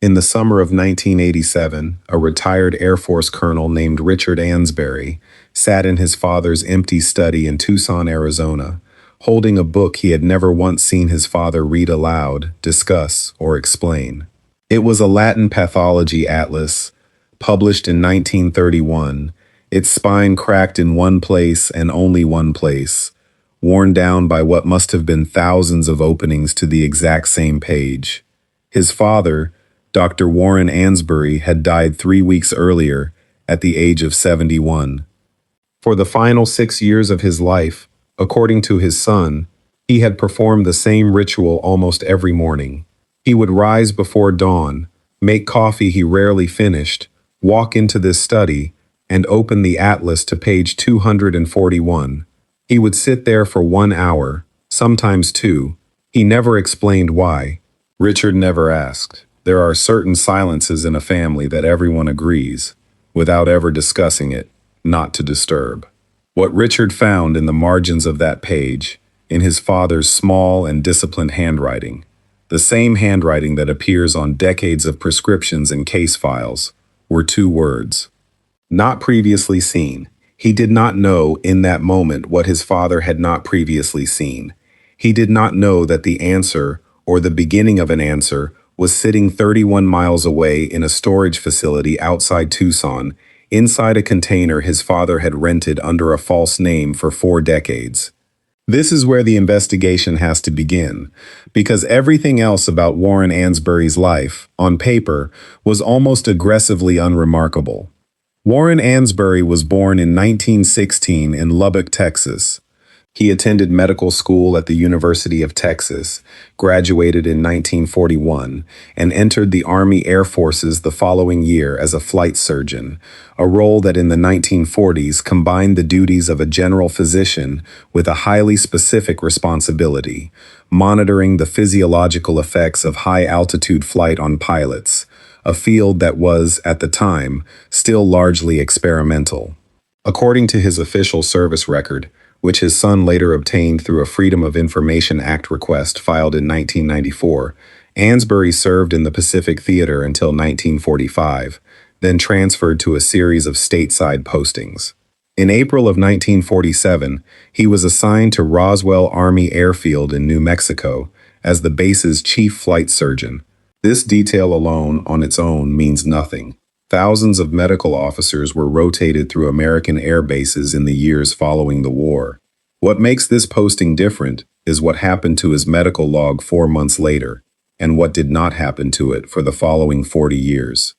In the summer of 1987, a retired Air Force colonel named Richard Ansbury sat in his father's empty study in Tucson, Arizona, holding a book he had never once seen his father read aloud, discuss, or explain. It was a Latin pathology atlas, published in 1931, its spine cracked in one place and only one place, worn down by what must have been thousands of openings to the exact same page. His father, Dr. Warren Ansbury, had died 3 weeks earlier at the age of 71. For the final 6 years of his life, according to his son, he had performed the same ritual almost every morning. He would rise before dawn, make coffee he rarely finished, walk into this study, and open the atlas to page 241. He would sit there for 1 hour, sometimes 2. He never explained why. Richard never asked. There are certain silences in a family that everyone agrees, without ever discussing it, not to disturb. What Richard found in the margins of that page, in his father's small and disciplined handwriting, the same handwriting that appears on decades of prescriptions and case files, were 2 words. Not previously seen. He did not know in that moment what his father had not previously seen. He did not know that the answer, or the beginning of an answer, was sitting 31 miles away in a storage facility outside Tucson, inside a container his father had rented under a false name for 4 decades. This is where the investigation has to begin, because everything else about Warren Ansbury's life, on paper, was almost aggressively unremarkable. Warren Ansbury was born in 1916 in Lubbock, Texas. He attended medical school at the University of Texas, graduated in 1941, and entered the Army Air Forces the following year as a flight surgeon, a role that in the 1940s combined the duties of a general physician with a highly specific responsibility, monitoring the physiological effects of high-altitude flight on pilots, a field that was, at the time, still largely experimental. According to his official service record, which his son later obtained through a Freedom of Information Act request filed in 1994, Ansbury served in the Pacific Theater until 1945, then transferred to a series of stateside postings. In April of 1947, he was assigned to Roswell Army Airfield in New Mexico as the base's chief flight surgeon. This detail alone on its own means nothing. Thousands of medical officers were rotated through American air bases in the years following the war. What makes this posting different is what happened to his medical log 4 months later, and what did not happen to it for the following 40 years.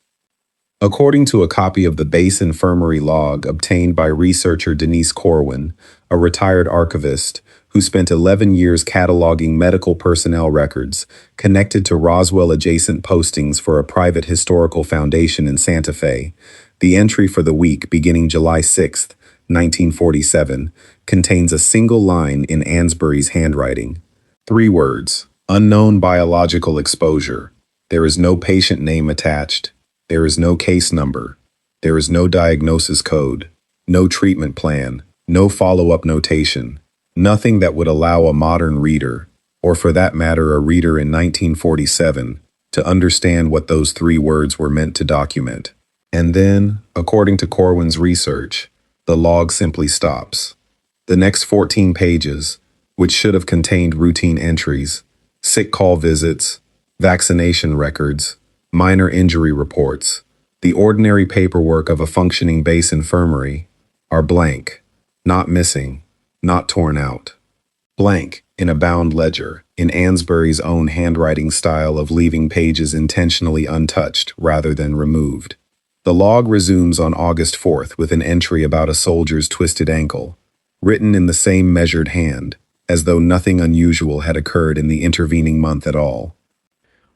According to a copy of the base infirmary log obtained by researcher Denise Corwin, a retired archivist who spent 11 years cataloging medical personnel records connected to Roswell-adjacent postings for a private historical foundation in Santa Fe, the entry for the week beginning July 6, 1947, contains a single line in Ansbury's handwriting. 3 words: unknown biological exposure. There is no patient name attached. There is no case number. There is no diagnosis code. No treatment plan. No follow-up notation. Nothing that would allow a modern reader, or for that matter a reader in 1947, to understand what those 3 words were meant to document. And then, according to Corwin's research, the log simply stops. The next 14 pages, which should have contained routine entries, sick call visits, vaccination records, minor injury reports, the ordinary paperwork of a functioning base infirmary, are blank, not missing, not torn out. Blank, in a bound ledger, in Ansbury's own handwriting style of leaving pages intentionally untouched rather than removed. The log resumes on August 4th with an entry about a soldier's twisted ankle, written in the same measured hand, as though nothing unusual had occurred in the intervening month at all.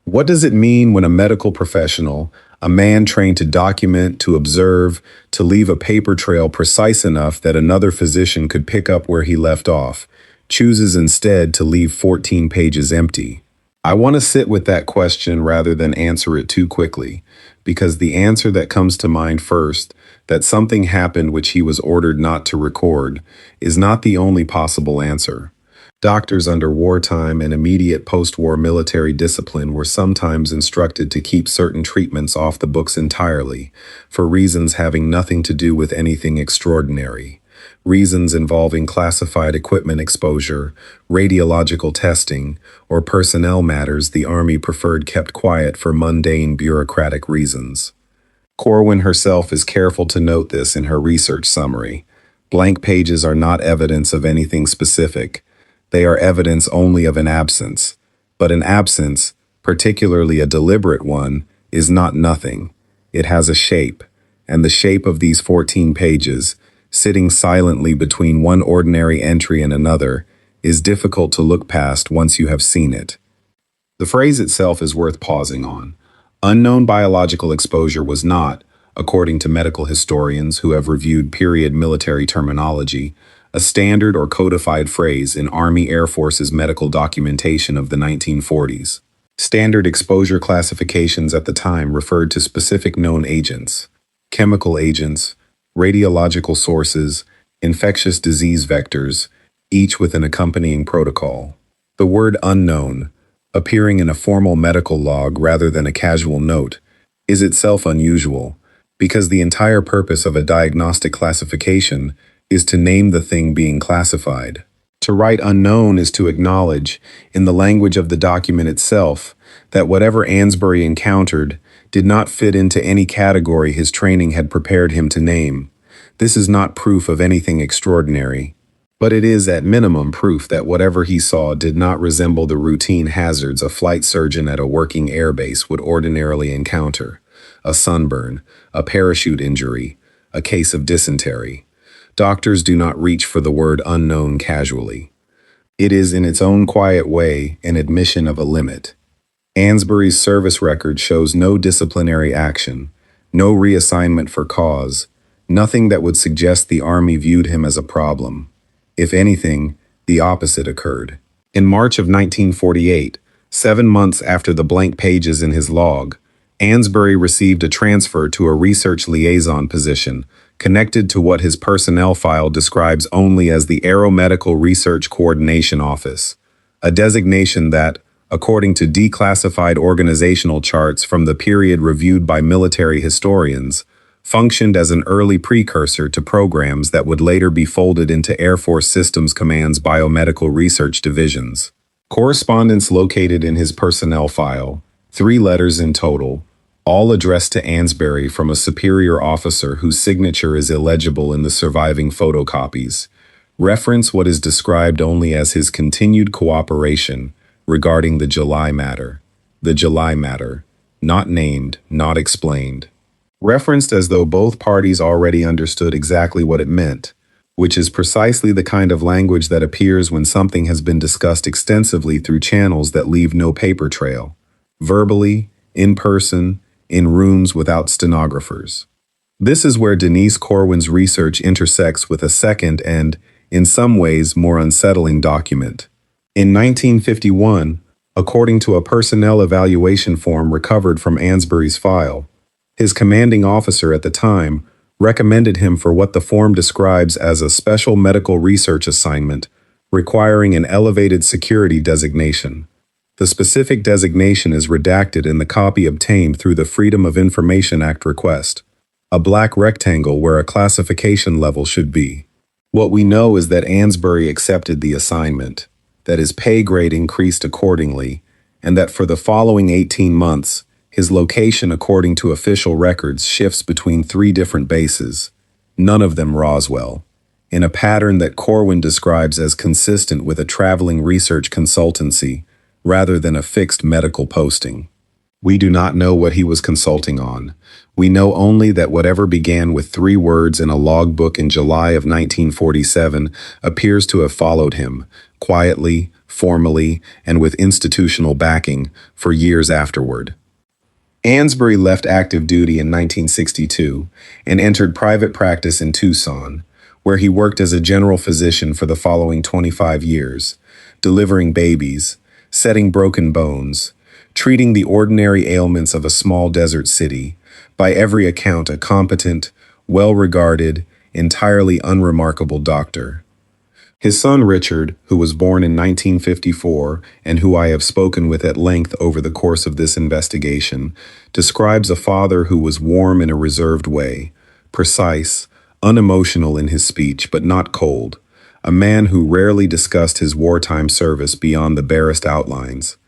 What does it mean when a medical professional, a man trained to document, to observe, to leave a paper trail precise enough that another physician could pick up where he left off, chooses instead to leave 14 pages empty? I want to sit with that question rather than answer it too quickly, because the answer that comes to mind first, that something happened which he was ordered not to record, is not the only possible answer. Doctors under wartime and immediate post-war military discipline were sometimes instructed to keep certain treatments off the books entirely, for reasons having nothing to do with anything extraordinary. Reasons involving classified equipment exposure, radiological testing, or personnel matters the Army preferred kept quiet for mundane bureaucratic reasons. Corwin herself is careful to note this in her research summary. Blank pages are not evidence of anything specific. They are evidence only of an absence. But an absence, particularly a deliberate one, is not nothing. It has a shape, and the shape of these 14 pages, sitting silently between one ordinary entry and another, is difficult to look past once you have seen it. The phrase itself is worth pausing on. Unknown biological exposure was not, according to medical historians who have reviewed period military terminology, a standard or codified phrase in Army Air Force's medical documentation of the 1940s. Standard exposure classifications at the time referred to specific known agents, chemical agents, radiological sources, infectious disease vectors, each with an accompanying protocol. The word unknown, appearing in a formal medical log rather than a casual note, is itself unusual, because the entire purpose of a diagnostic classification is to name the thing being classified. To write unknown is to acknowledge, in the language of the document itself, that whatever Ansbury encountered did not fit into any category his training had prepared him to name. This is not proof of anything extraordinary, but it is at minimum proof that whatever he saw did not resemble the routine hazards a flight surgeon at a working airbase would ordinarily encounter: a sunburn, a parachute injury, a case of dysentery. Doctors do not reach for the word unknown casually. It is in its own quiet way an admission of a limit. Ansbury's service record shows no disciplinary action, no reassignment for cause, nothing that would suggest the Army viewed him as a problem. If anything, the opposite occurred. In March of 1948, 7 months after the blank pages in his log, Ansbury received a transfer to a research liaison position, connected to what his personnel file describes only as the Aeromedical Research Coordination Office, a designation that, according to declassified organizational charts from the period reviewed by military historians, functioned as an early precursor to programs that would later be folded into Air Force Systems Command's biomedical research divisions. Correspondence located in his personnel file, 3 letters in total, all addressed to Ansbury from a superior officer whose signature is illegible in the surviving photocopies, reference what is described only as his continued cooperation regarding the July matter. The July matter, not named, not explained. Referenced as though both parties already understood exactly what it meant, which is precisely the kind of language that appears when something has been discussed extensively through channels that leave no paper trail, verbally, in person, in rooms without stenographers. This is where Denise Corwin's research intersects with a second and, in some ways, more unsettling document. In 1951, according to a personnel evaluation form recovered from Ansbury's file, his commanding officer at the time recommended him for what the form describes as a special medical research assignment requiring an elevated security designation. The specific designation is redacted in the copy obtained through the Freedom of Information Act request, a black rectangle where a classification level should be. What we know is that Ansbury accepted the assignment, that his pay grade increased accordingly, and that for the following 18 months, his location according to official records shifts between 3 different bases, none of them Roswell, in a pattern that Corwin describes as consistent with a traveling research consultancy rather than a fixed medical posting. We do not know what he was consulting on. We know only that whatever began with 3 words in a logbook in July of 1947 appears to have followed him, quietly, formally, and with institutional backing, for years afterward. Ansbury left active duty in 1962 and entered private practice in Tucson, where he worked as a general physician for the following 25 years, delivering babies, setting broken bones, treating the ordinary ailments of a small desert city, by every account a competent, well-regarded, entirely unremarkable doctor. His son Richard, who was born in 1954 and who I have spoken with at length over the course of this investigation, describes a father who was warm in a reserved way, precise, unemotional in his speech but not cold, a man who rarely discussed his wartime service beyond the barest outlines.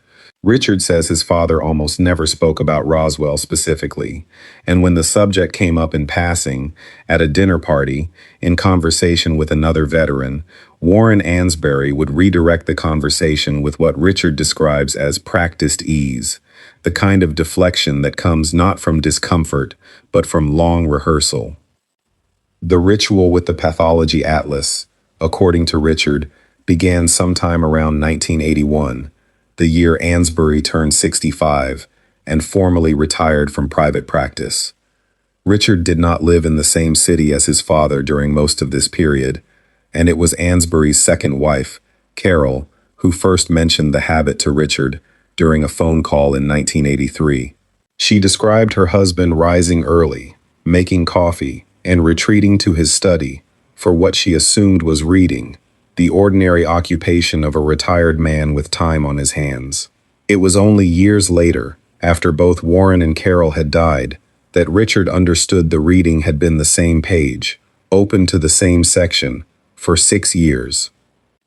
Richard says his father almost never spoke about Roswell specifically, and when the subject came up in passing, at a dinner party, in conversation with another veteran, Warren Ansboury would redirect the conversation with what Richard describes as practiced ease, the kind of deflection that comes not from discomfort, but from long rehearsal. The ritual with the pathology atlas, according to Richard, began sometime around 1981, the year Ansboury turned 65 and formally retired from private practice. Richard did not live in the same city as his father during most of this period, and it was Ansboury's second wife, Carol, who first mentioned the habit to Richard during a phone call in 1983. She described her husband rising early, making coffee, and retreating to his study for what she assumed was reading, the ordinary occupation of a retired man with time on his hands. It was only years later, after both Warren and Carol had died, that Richard understood the reading had been the same page, open to the same section, for 6 years.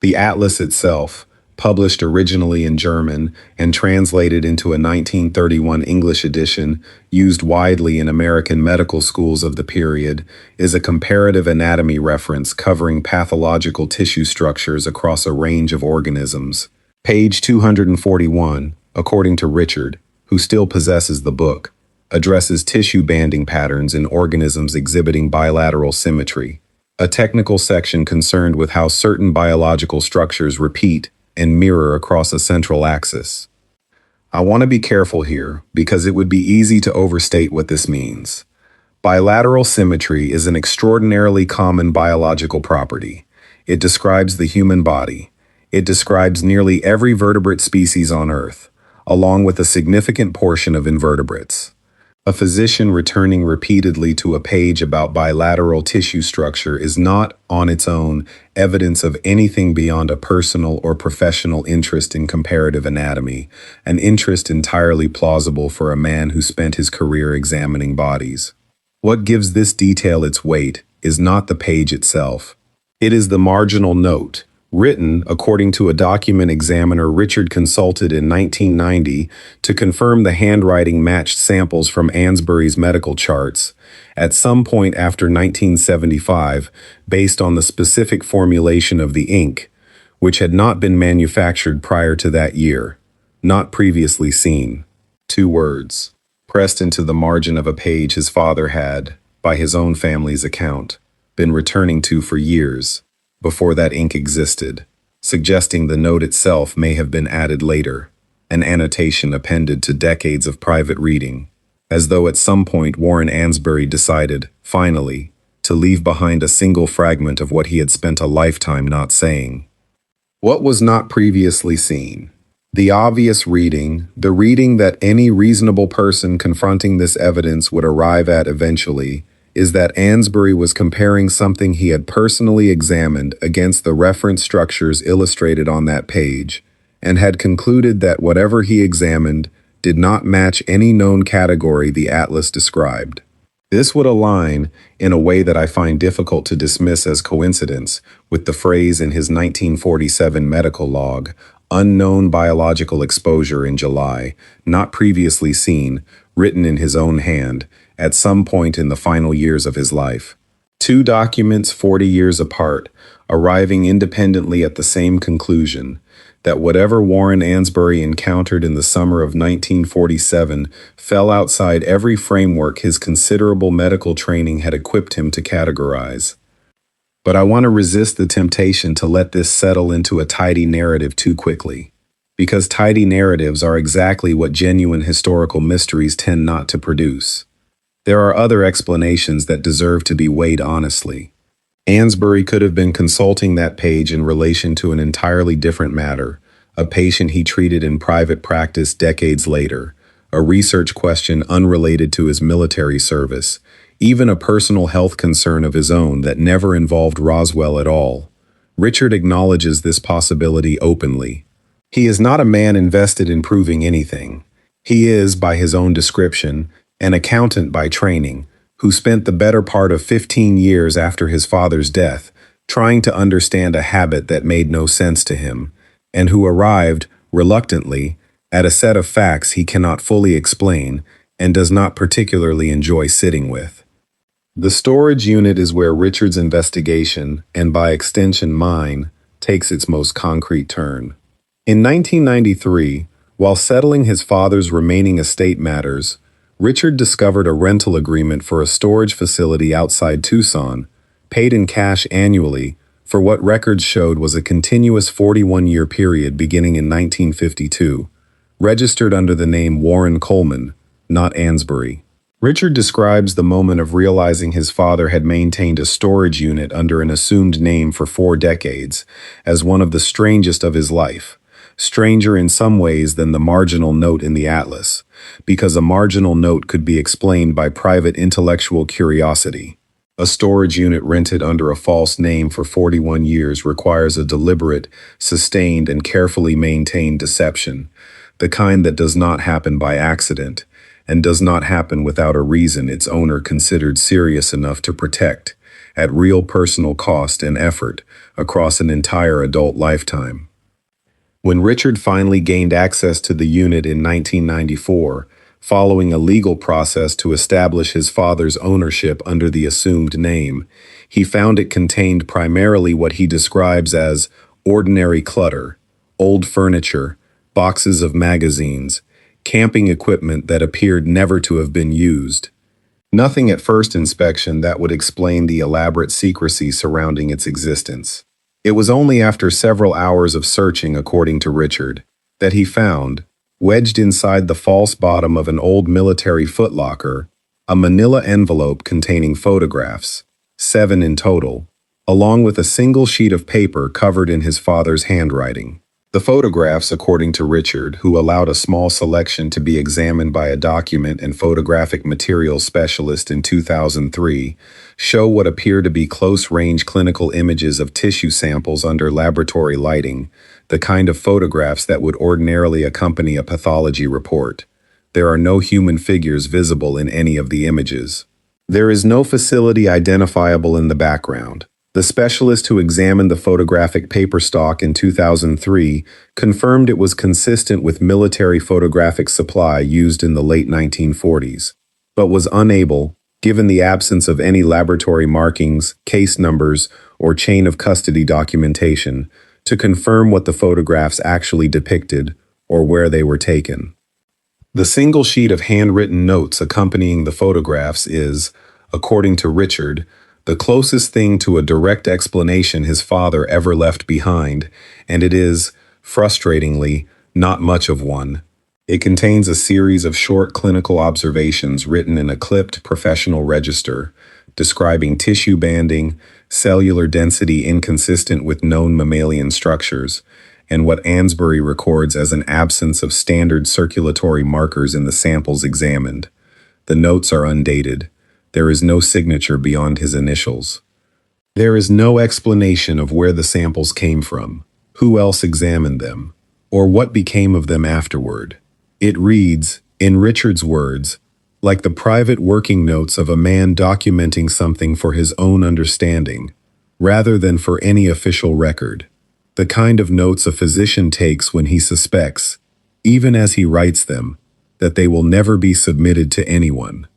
The atlas itself, published originally in German and translated into a 1931 English edition used widely in American medical schools of the period, is a comparative anatomy reference covering pathological tissue structures across a range of organisms. Page 241, according to Richard, who still possesses the book, addresses tissue banding patterns in organisms exhibiting bilateral symmetry, a technical section concerned with how certain biological structures repeat and mirror across a central axis. I want to be careful here because it would be easy to overstate what this means. Bilateral symmetry is an extraordinarily common biological property. It describes the human body. It describes nearly every vertebrate species on Earth, along with a significant portion of invertebrates. A physician returning repeatedly to a page about bilateral tissue structure is not, on its own, evidence of anything beyond a personal or professional interest in comparative anatomy, an interest entirely plausible for a man who spent his career examining bodies. What gives this detail its weight is not the page itself. It is the marginal note, written according to a document examiner Richard consulted in 1990 to confirm the handwriting matched samples from Ansboury's medical charts, at some point after 1975, based on the specific formulation of the ink, which had not been manufactured prior to that year, not previously seen. 2 words, pressed into the margin of a page his father had, by his own family's account, been returning to for years, before that ink existed, suggesting the note itself may have been added later, an annotation appended to decades of private reading, as though at some point Warren Ansboury decided, finally, to leave behind a single fragment of what he had spent a lifetime not saying. What was not previously seen? The obvious reading, the reading that any reasonable person confronting this evidence would arrive at eventually, is that Ansboury was comparing something he had personally examined against the reference structures illustrated on that page, and had concluded that whatever he examined did not match any known category the atlas described. This would align, in a way that I find difficult to dismiss as coincidence, with the phrase in his 1947 medical log, "Unknown biological exposure in July, not previously seen," written in his own hand, at some point in the final years of his life. 2 documents 40 years apart, arriving independently at the same conclusion, that whatever Warren Ansboury encountered in the summer of 1947 fell outside every framework his considerable medical training had equipped him to categorize. But I want to resist the temptation to let this settle into a tidy narrative too quickly, because tidy narratives are exactly what genuine historical mysteries tend not to produce. There are other explanations that deserve to be weighed honestly. Ansboury could have been consulting that page in relation to an entirely different matter, a patient he treated in private practice decades later, a research question unrelated to his military service, even a personal health concern of his own that never involved Roswell at all. Richard acknowledges this possibility openly. He is not a man invested in proving anything. He is, by his own description, an accountant by training, who spent the better part of 15 years after his father's death trying to understand a habit that made no sense to him, and who arrived, reluctantly, at a set of facts he cannot fully explain and does not particularly enjoy sitting with. The storage unit is where Richard's investigation, and by extension mine, takes its most concrete turn. In 1993, while settling his father's remaining estate matters, Richard discovered a rental agreement for a storage facility outside Tucson, paid in cash annually, for what records showed was a continuous 41-year period beginning in 1952, registered under the name Warren Coleman, not Ansbury. Richard describes the moment of realizing his father had maintained a storage unit under an assumed name for 4 decades as one of the strangest of his life, stranger in some ways than the marginal note in the atlas, because a marginal note could be explained by private intellectual curiosity. A storage unit rented under a false name for 41 years requires a deliberate, sustained, and carefully maintained deception, the kind that does not happen by accident, and does not happen without a reason its owner considered serious enough to protect, at real personal cost and effort, across an entire adult lifetime. When Richard finally gained access to the unit in 1994, following a legal process to establish his father's ownership under the assumed name, he found it contained primarily what he describes as ordinary clutter, old furniture, boxes of magazines, camping equipment that appeared never to have been used. Nothing at first inspection that would explain the elaborate secrecy surrounding its existence. It was only after several hours of searching, according to Richard, that he found, wedged inside the false bottom of an old military footlocker, a manila envelope containing photographs, 7 in total, along with a single sheet of paper covered in his father's handwriting. The photographs, according to Richard, who allowed a small selection to be examined by a document and photographic materials specialist in 2003, show what appear to be close-range clinical images of tissue samples under laboratory lighting, the kind of photographs that would ordinarily accompany a pathology report. There are no human figures visible in any of the images. There is no facility identifiable in the background. The specialist who examined the photographic paper stock in 2003 confirmed it was consistent with military photographic supply used in the late 1940s, but was unable, given the absence of any laboratory markings, case numbers, or chain of custody documentation, to confirm what the photographs actually depicted or where they were taken. The single sheet of handwritten notes accompanying the photographs is, according to Richard, the closest thing to a direct explanation his father ever left behind, and it is, frustratingly, not much of one. It contains a series of short clinical observations written in a clipped professional register, describing tissue banding, cellular density inconsistent with known mammalian structures, and what Ansbury records as an absence of standard circulatory markers in the samples examined. The notes are undated. There is no signature beyond his initials. There is no explanation of where the samples came from, who else examined them, or what became of them afterward. It reads, in Richard's words, like the private working notes of a man documenting something for his own understanding, rather than for any official record. The kind of notes a physician takes when he suspects, even as he writes them, that they will never be submitted to anyone.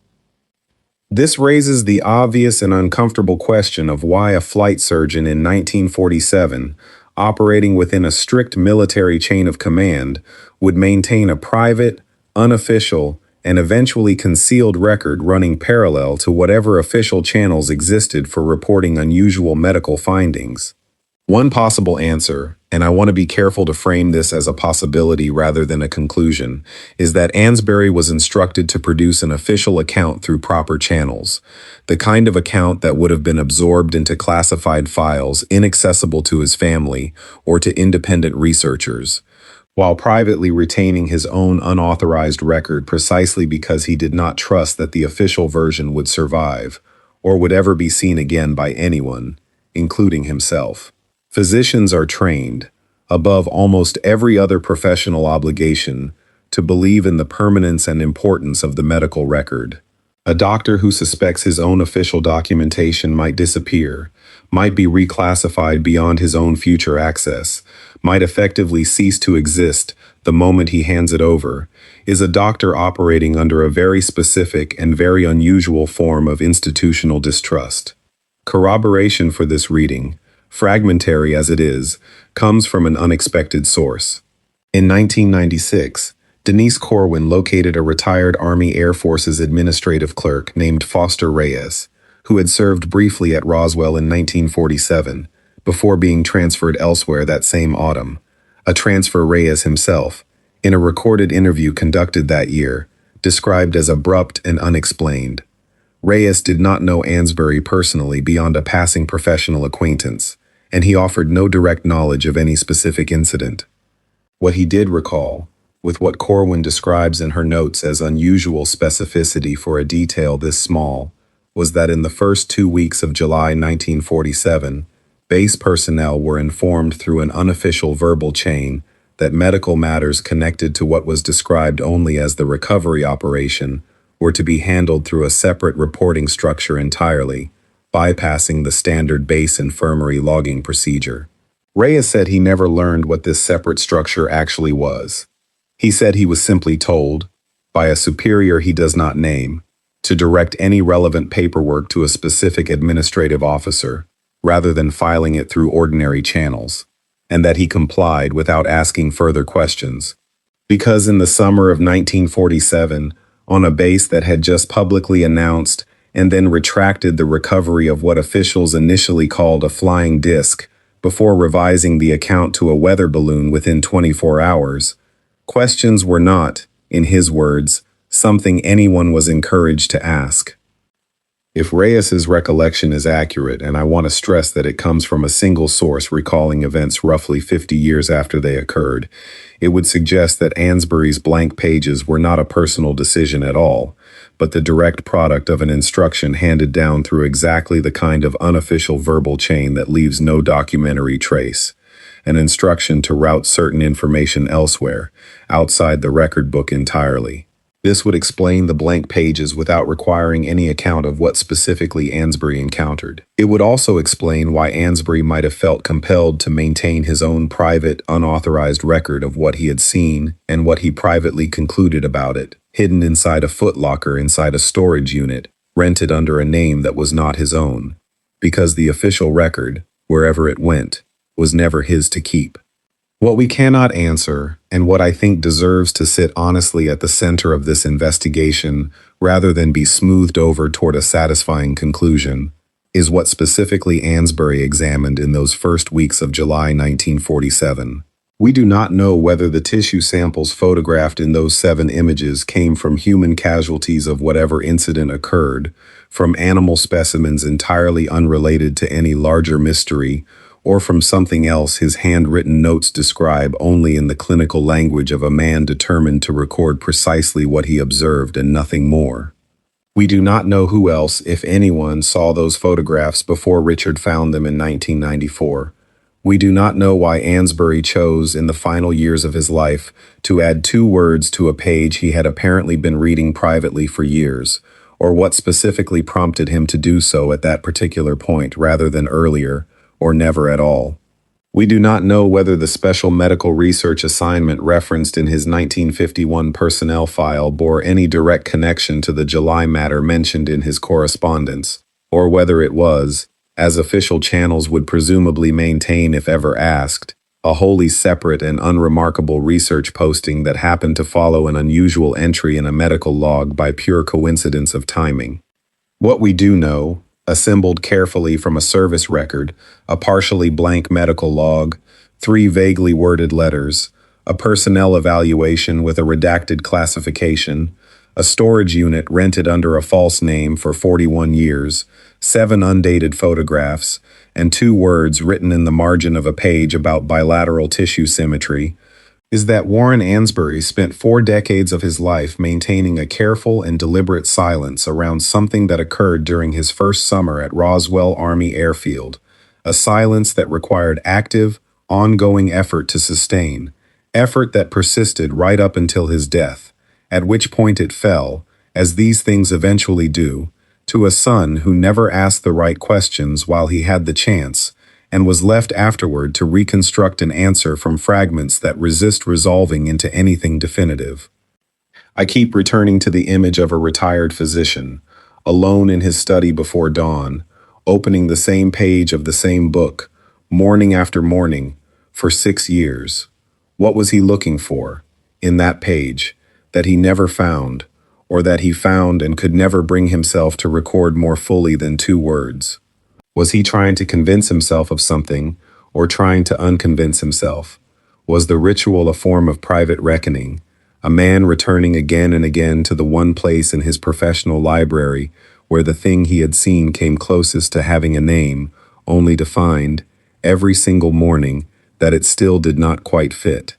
This raises the obvious and uncomfortable question of why a flight surgeon in 1947, operating within a strict military chain of command, would maintain a private, unofficial, and eventually concealed record running parallel to whatever official channels existed for reporting unusual medical findings. One possible answer, and I want to be careful to frame this as a possibility rather than a conclusion, is that Ansbury was instructed to produce an official account through proper channels, the kind of account that would have been absorbed into classified files inaccessible to his family or to independent researchers, while privately retaining his own unauthorized record precisely because he did not trust that the official version would survive or would ever be seen again by anyone, including himself. Physicians are trained, above almost every other professional obligation, to believe in the permanence and importance of the medical record. A doctor who suspects his own official documentation might disappear, might be reclassified beyond his own future access, might effectively cease to exist the moment he hands it over, is a doctor operating under a very specific and very unusual form of institutional distrust. Corroboration for this reading, fragmentary as it is, comes from an unexpected source. In 1996, Denise Corwin located a retired Army Air Forces administrative clerk named Foster Reyes, who had served briefly at Roswell in 1947, before being transferred elsewhere that same autumn. A transfer Reyes himself, in a recorded interview conducted that year, described as abrupt and unexplained. Reyes did not know Ansbury personally beyond a passing professional acquaintance, and he offered no direct knowledge of any specific incident. What he did recall, with what Corwin describes in her notes as unusual specificity for a detail this small, was that in the first 2 weeks of July 1947, base personnel were informed through an unofficial verbal chain that medical matters connected to what was described only as the recovery operation were to be handled through a separate reporting structure entirely, bypassing the standard base infirmary logging procedure. Reyes said he never learned what this separate structure actually was. He said he was simply told, by a superior he does not name, to direct any relevant paperwork to a specific administrative officer, rather than filing it through ordinary channels, and that he complied without asking further questions. Because in the summer of 1947, on a base that had just publicly announced and then retracted the recovery of what officials initially called a flying disc, before revising the account to a weather balloon within 24 hours, questions were not, in his words, something anyone was encouraged to ask. If Reyes's recollection is accurate, and I want to stress that it comes from a single source recalling events roughly 50 years after they occurred, it would suggest that Ansbury's blank pages were not a personal decision at all, but the direct product of an instruction handed down through exactly the kind of unofficial verbal chain that leaves no documentary trace. An instruction to route certain information elsewhere, outside the record book entirely. This would explain the blank pages without requiring any account of what specifically Ansbury encountered. It would also explain why Ansbury might have felt compelled to maintain his own private, unauthorized record of what he had seen and what he privately concluded about it, hidden inside a footlocker inside a storage unit, rented under a name that was not his own. Because the official record, wherever it went, was never his to keep. What we cannot answer, and what I think deserves to sit honestly at the center of this investigation rather than be smoothed over toward a satisfying conclusion, is what specifically Ansbury examined in those first weeks of July 1947. We do not know whether the tissue samples photographed in those 7 images came from human casualties of whatever incident occurred, from animal specimens entirely unrelated to any larger mystery, or from something else his handwritten notes describe only in the clinical language of a man determined to record precisely what he observed and nothing more. We do not know who else, if anyone, saw those photographs before Richard found them in 1994. We do not know why Ansbury chose, in the final years of his life, to add 2 words to a page he had apparently been reading privately for years, or what specifically prompted him to do so at that particular point rather than earlier, or never at all. We do not know whether the special medical research assignment referenced in his 1951 personnel file bore any direct connection to the July matter mentioned in his correspondence, or whether it was, as official channels would presumably maintain if ever asked, a wholly separate and unremarkable research posting that happened to follow an unusual entry in a medical log by pure coincidence of timing. What we do know, assembled carefully from a service record, a partially blank medical log, 3 vaguely worded letters, a personnel evaluation with a redacted classification, a storage unit rented under a false name for 41 years, 7 undated photographs, and 2 words written in the margin of a page about bilateral tissue symmetry, is that Warren Ansbury spent 4 decades of his life maintaining a careful and deliberate silence around something that occurred during his first summer at Roswell Army Airfield, a silence that required active, ongoing effort to sustain, effort that persisted right up until his death, at which point it fell, as these things eventually do, to a son who never asked the right questions while he had the chance, and was left afterward to reconstruct an answer from fragments that resist resolving into anything definitive. I keep returning to the image of a retired physician, alone in his study before dawn, opening the same page of the same book, morning after morning, for 6 years. What was he looking for, in that page, that he never found, or that he found and could never bring himself to record more fully than 2 words? Was he trying to convince himself of something, or trying to unconvince himself? Was the ritual a form of private reckoning, a man returning again and again to the one place in his professional library where the thing he had seen came closest to having a name, only to find, every single morning, that it still did not quite fit?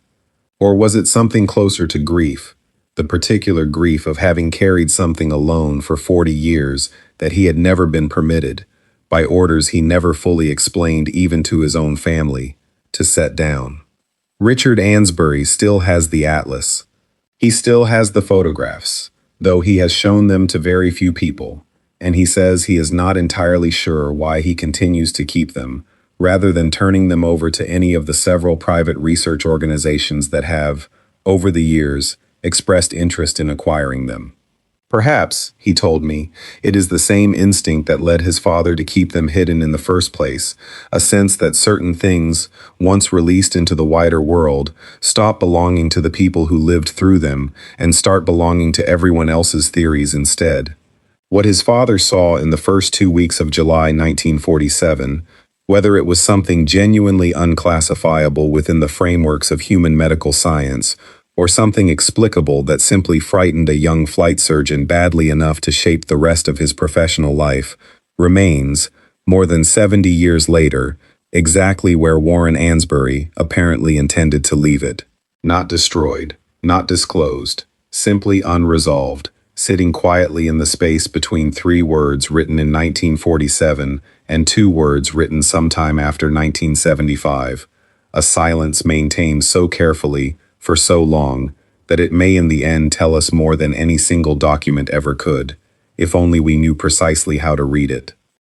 Or was it something closer to grief, the particular grief of having carried something alone for 40 years that he had never been permitted, by orders he never fully explained even to his own family, to set down? Richard Ansbury still has the atlas. He still has the photographs, though he has shown them to very few people, and he says he is not entirely sure why he continues to keep them, rather than turning them over to any of the several private research organizations that have, over the years, expressed interest in acquiring them. Perhaps, he told me, it is the same instinct that led his father to keep them hidden in the first place, a sense that certain things, once released into the wider world, stop belonging to the people who lived through them and start belonging to everyone else's theories instead. What his father saw in the first 2 weeks of July 1947, whether it was something genuinely unclassifiable within the frameworks of human medical science, or something explicable that simply frightened a young flight surgeon badly enough to shape the rest of his professional life, remains, more than 70 years later, exactly where Warren Ansbury apparently intended to leave it. Not destroyed, not disclosed, simply unresolved, sitting quietly in the space between 3 words written in 1947 and 2 words written sometime after 1975, a silence maintained so carefully, for so long, that it may in the end tell us more than any single document ever could, if only we knew precisely how to read it.